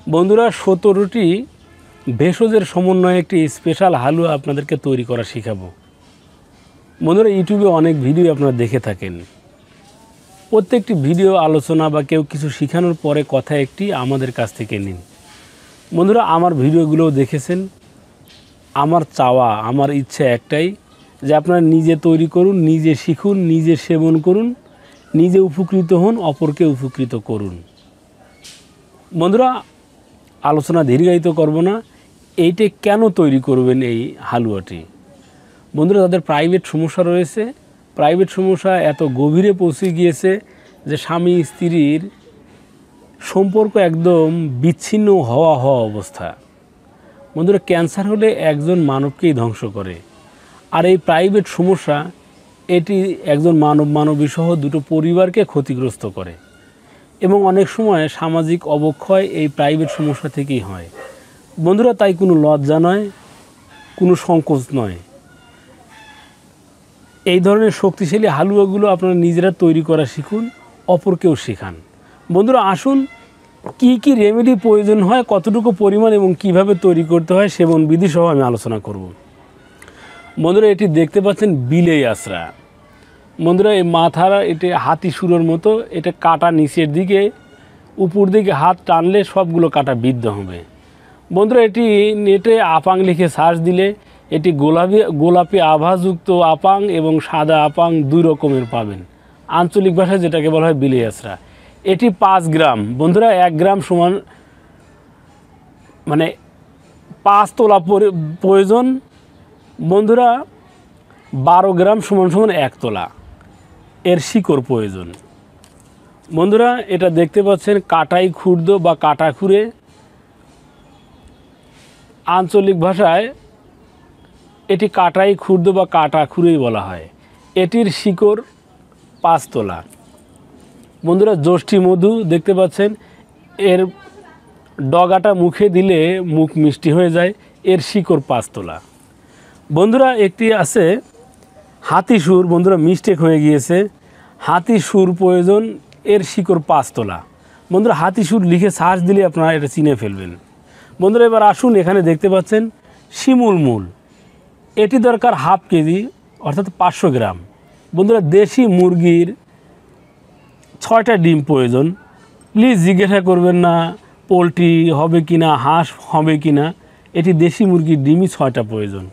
বন্ধুরা 17টি ভেষজের সমন্বয়ে একটি স্পেশাল হালুয়া আপনাদেরকে তৈরি করা শেখাবো। বন্ধুরা ইউটিউবে অনেক ভিডিও আপনারা দেখে থাকেন, প্রত্যেকটি ভিডিও আলোচনা বা কেউ কিছু শেখানোর পরে কথা একটি আমাদের কাছ থেকে নিন। বন্ধুরা আমার ভিডিওগুলোও দেখেছেন, আমার চাওয়া আমার ইচ্ছা একটাই যে আপনারা নিজে তৈরি করুন, নিজে শিখুন, নিজে সেবন করুন, নিজে উপকৃত হন, অপরকে উপকৃত করুন। বন্ধুরা আলোচনা দীর্ঘায়িত করব না। এইটা কেন তৈরি করবেন এই হালুয়াটি? বন্ধুরা যাদের প্রাইভেট সমস্যা রয়েছে, প্রাইভেট সমস্যা এত গভীরে পৌঁছে গিয়েছে যে স্বামী স্ত্রীর সম্পর্ক একদম বিচ্ছিন্ন হওয়া অবস্থা। বন্ধুরা ক্যান্সার হলে একজন মানবকেই ধ্বংস করে, আর এই প্রাইভেট সমস্যা এটি একজন মানবী সহ দুটো পরিবারকে ক্ষতিগ্রস্ত করে এবং অনেক সময় সামাজিক অবক্ষয় এই প্রাইভেট সমস্যা থেকেই হয়। বন্ধুরা তাই কোনো লজ্জা নয়, কোনো সংকোচ নয়, এই ধরনের শক্তিশালী হালুয়াগুলো আপনারা নিজেরা তৈরি করা শিখুন, অপরকেও শেখান। বন্ধুরা আসুন, কি কি রেমেডি প্রয়োজন হয়, কতটুকু পরিমাণ এবং কিভাবে তৈরি করতে হয় সেবন বিধি সহ আমি আলোচনা করব। বন্ধুরা এটি দেখতে পাচ্ছেন বিলেই আশ্রা। বন্ধুরা এই মাথার এটি হাতি সুরের মতো, এটা কাটা নিচের দিকে, উপর দিকে হাত টানলে সবগুলো কাটা বিদ্ধ হবে। বন্ধুরা এটি নেটে আপাং লিখে সার্চ দিলে এটি গোলাপি আভাযুক্ত আপাং এবং সাদা আপাং দুই রকমের পাবেন। আঞ্চলিক ভাষায় যেটাকে বলা হয় বিলেই আশ্রা। এটি 5 গ্রাম। বন্ধুরা 1 গ্রাম সমান মানে 5 তোলা প্রয়োজন। বন্ধুরা 12 গ্রাম সমান 1 তোলা এর শিকড় প্রয়োজন। বন্ধুরা এটা দেখতে পাচ্ছেন কাটাই খুর্দ বা কাটা খুরে, আঞ্চলিক ভাষায় এটি কাটাই খুর্দ বা কাটা খুরেই বলা হয়। এটির শিকড় 5 তোলা। বন্ধুরা জ্যোষ্ঠী মধু দেখতে পাচ্ছেন, এর ডগাটা মুখে দিলে মুখ মিষ্টি হয়ে যায়, এর শিকড় 5 তোলা। বন্ধুরা একটি আছে হাতি সুর। বন্ধুরা মিস্টেক হয়ে গিয়েছে, হাতি সুর প্রয়োজন, এর শিকড় 5 তোলা। বন্ধুরা হাতি সুর লিখে সার্চ দিলে আপনারা এটা চিনে ফেলবেন। বন্ধুরা এবার আসুন, এখানে দেখতে পাচ্ছেন শিমুল মূল, এটি দরকার হাফ কেজি অর্থাৎ 500 গ্রাম। বন্ধুরা দেশি মুরগির 6টা ডিম প্রয়োজন। প্লিজ জিজ্ঞাসা করবেন না পোলট্রি হবে কি না, হাঁস হবে কি না, এটি দেশি মুরগির ডিমই 6টা প্রয়োজন।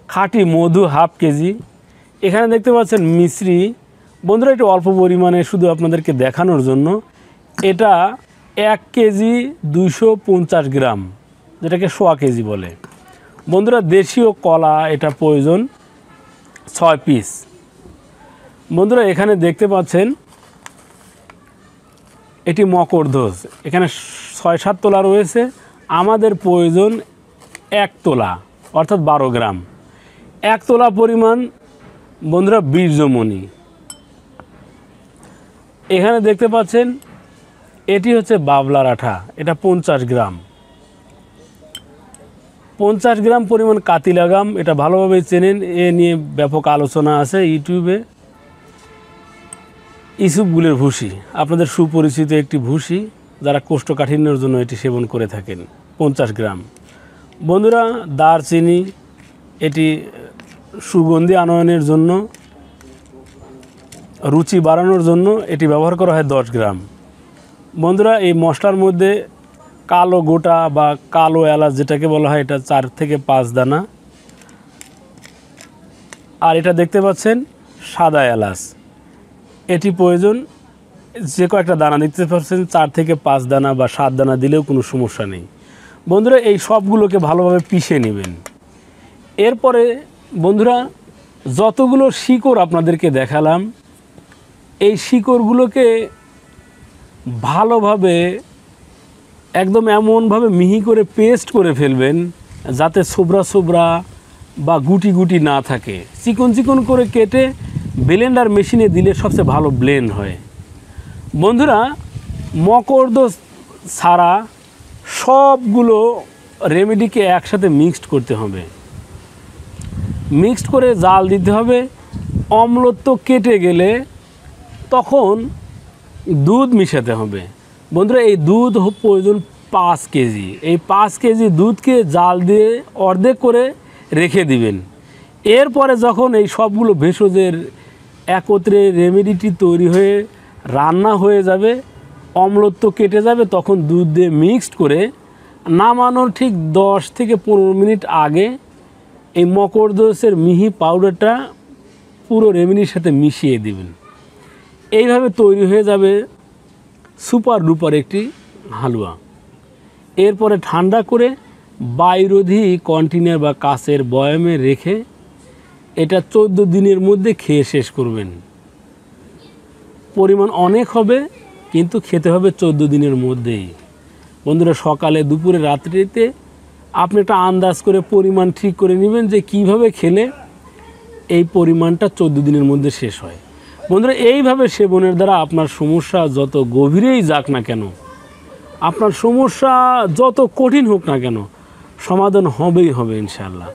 খাঁটি মধু হাফ কেজি। এখানে দেখতে পাচ্ছেন মিশ্রি। বন্ধুরা এটা অল্প পরিমাণে শুধু আপনাদেরকে দেখানোর জন্য, এটা 1 কেজি 250 গ্রাম, যেটাকে 1/4 কেজি বলে। বন্ধুরা দেশীয় কলা এটা প্রয়োজন 6 পিস। বন্ধুরা এখানে দেখতে পাচ্ছেন এটি মকরধ্বজ, এখানে 6-7 তোলা রয়েছে, আমাদের প্রয়োজন 1 তোলা অর্থাৎ 12 গ্রাম। 1 তোলা পরিমাণ বন্ধুরা বীর্যমণি। এখানে দেখতে পাচ্ছেন এটি হচ্ছে বাবলার আঠা, এটা 50 গ্রাম। 50 গ্রাম পরিমাণ কাতিলাগাম, এটা ভালোভাবে চেনেন, এ নিয়ে ব্যাপক আলোচনা আছে ইউটিউবে। ইসুপগুলের ভুসি আপনাদের সুপরিচিত একটি ভুসি, যারা কোষ্ঠকাঠিন্যের জন্য এটি সেবন করে থাকেন, 50 গ্রাম। বন্ধুরা দারচিনি, এটি সুগন্ধি আনয়নের জন্য, রুচি বাড়ানোর জন্য এটি ব্যবহার করা হয় 10 গ্রাম। বন্ধুরা এই মশলার মধ্যে কালো গোটা বা কালো এলাচ যেটাকে বলা হয়, এটা 4 থেকে 5 দানা। আর এটা দেখতে পাচ্ছেন সাদা এলাচ, এটি প্রয়োজন যে কয়েকটা দানা দেখতে পাচ্ছেন, 4 থেকে 5 দানা বা 7 দানা দিলেও কোনো সমস্যা নেই। বন্ধুরা এই সবগুলোকে ভালোভাবে পিষে নেবেন। এরপরে বন্ধুরা যতগুলো শিকড় আপনাদেরকে দেখালাম, এই শিকড়গুলোকে ভালোভাবে একদম এমনভাবে মিহি করে পেস্ট করে ফেলবেন যাতে ছোবরা বা গুটি গুটি না থাকে। চিকন চিকন করে কেটে ব্লেন্ডার মেশিনে দিলে সবচেয়ে ভালো ব্লেন্ড হয়। বন্ধুরা মকরধ্বজ ছাড়া সবগুলো রেমেডিকে একসাথে মিক্সড করতে হবে, মিক্সড করে জাল দিতে হবে। অম্লত্ব কেটে গেলে তখন দুধ মিশাতে হবে। বন্ধুরা এই দুধ প্রয়োজন 5 কেজি। এই 5 কেজি দুধকে জাল দিয়ে অর্ধেক করে রেখে দিবেন। এরপরে যখন এই সবগুলো ভেষজের একত্রে রেমেডিটি তৈরি হয়ে রান্না হয়ে যাবে, অম্লত্ব কেটে যাবে, তখন দুধ দিয়ে মিক্সড করে নামানোর ঠিক 10 থেকে 15 মিনিট আগে এই মকরদোষের মিহি পাউডারটা পুরো রেমেডির সাথে মিশিয়ে দিবেন। এইভাবে তৈরি হয়ে যাবে সুপার ডুপার একটি হালুয়া। এরপরে ঠান্ডা করে বায়ুরোধী কন্টেনার বা কাচের বয়ামে রেখে এটা 14 দিনের মধ্যে খেয়ে শেষ করবেন। পরিমাণ অনেক হবে, কিন্তু খেতে হবে 14 দিনের মধ্যেই। বন্ধুরা, সকালে, দুপুরে, রাত্রিতে আপনি একটা আন্দাজ করে পরিমাণ ঠিক করে নেবেন যে কিভাবে খেলে এই পরিমাণটা 14 দিনের মধ্যে শেষ হয়। বন্ধুরা, এইভাবে সেবনের দ্বারা আপনার সমস্যা যত গভীরেই যাক না কেন, আপনার সমস্যা যত কঠিন হোক না কেন, সমাধান হবেই হবে ইনশাআল্লাহ।